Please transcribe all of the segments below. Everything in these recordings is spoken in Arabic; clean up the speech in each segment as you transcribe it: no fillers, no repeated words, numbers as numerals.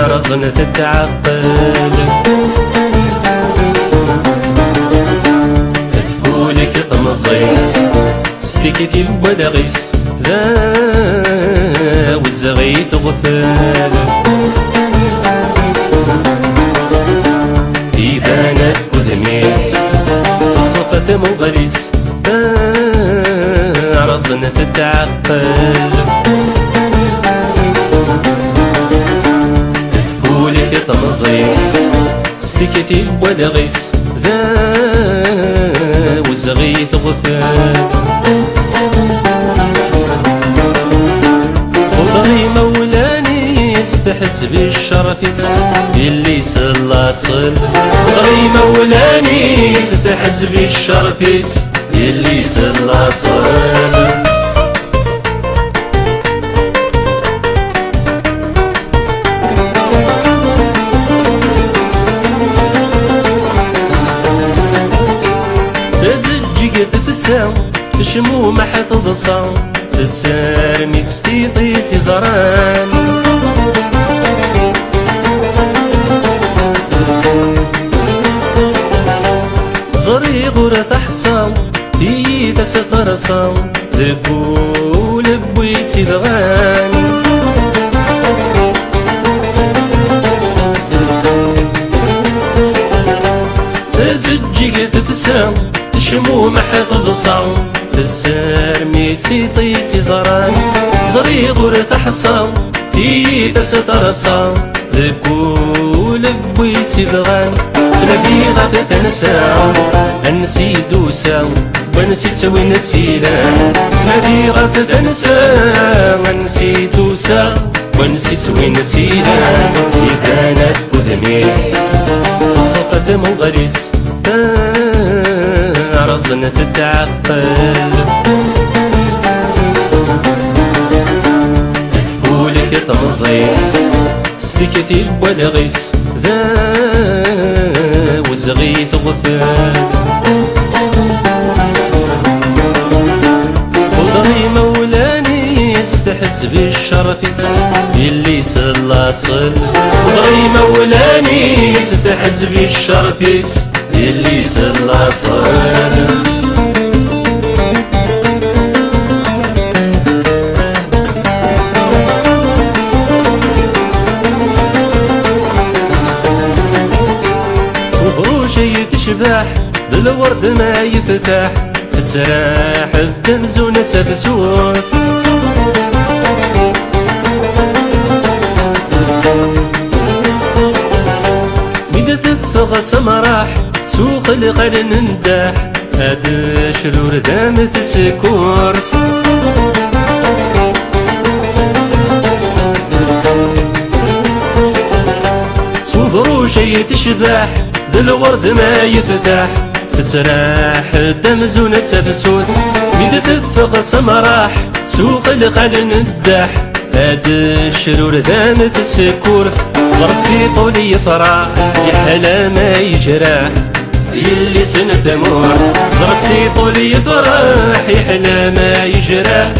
رزنة التعقل تفولك طمزيس ستيكتي البدغيس والزغيث غفال إيبانك وذميس صفة مغريس رزنة التعقل تفولك طمزيس ستيكتي البدغيس والزغيث غفال وضعي مولاني استحس بالشرفيس اللي سلاصل وضعي مولاني استحس بالشرفيس اللي سلاصل تساو تشمو ما حتضصا تسارمي تستيطي تزران زري غورة حصان تي تسترصا لبو لبويتي الغاني تزجي تتساو تشمو ما حتضصا تسارمي تيطي زران زري غورة حصان تي تسترصا لبو لبويتي الغان سنبي غادي تنسى انسي دوسا ونسيت وين تيلا سنبي غادي تنسى انسي دوسا ونسيت وين تيلا إذا وذميس صفة مغريس رزنة التعقل تفولك طمزيس ستيكتي البدغيس والزغيث غفال وضعي مولاني استحس بالشرفيس اللي سلاصل وضعي مولاني استحس بالشرفيس اللي سلاصل وبروشي تشبح بالورد ما يفتح تسراح الدمزونة تفسوت ميدة الثغس مراح سوق الغل ننداح هاد شرور دامة السكور صبرو شي تشبح بالورد ما يفتح تتراح الدم زونة تفسوت ميدة تفق سمراح سوق الغل نداح هاد الشرور دامة السكور صرت في طولي يطرح يحلى ما يجرح يلي سنة تمور زرت في طولي يفرح يحلى ما يجرح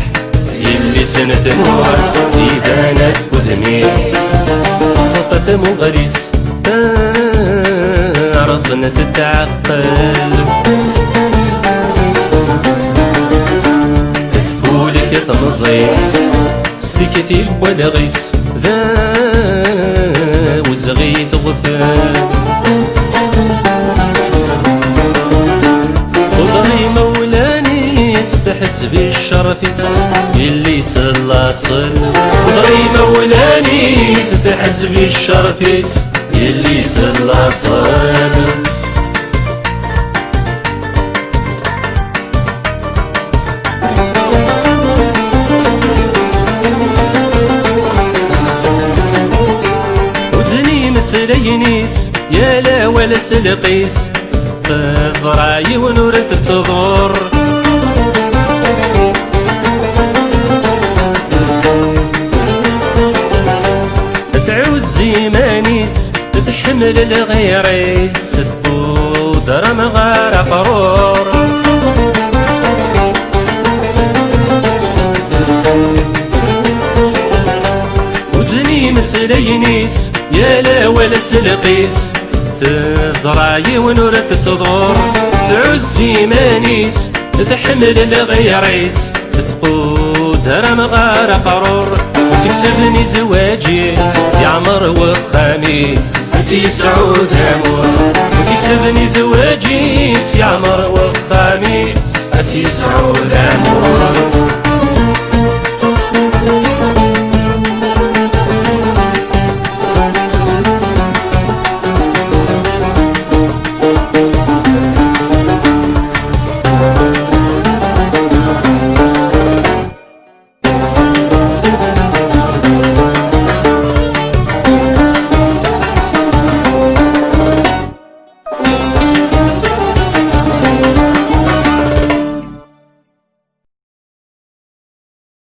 يلي سنة تمور إيدانك وذميس صفة مغريس رزنة التعقل تفولك طمزيس ستيكتي البدغيس والزغيث غفال وضعي مولاني استحس بالشرفيس اللي سلاصل وضعي مولاني استحس بالشرفيس اللي سلاصل وزني مسلينيس يا لا ولا سلقيس تزرعي ونور تتضر تعوزي مانيس تحمل الغيريس تبودر مغار قرور مسلينيس يا لا ولا سلقيس تزرع ونور تتضور تعزي مانيس تحمل الغيريس تقود رم غار قرور وتكسبني زواجيس يعمر وخميس انتي سعود امور وتكسبني زواجيس يعمر وخميس انتي سعود امور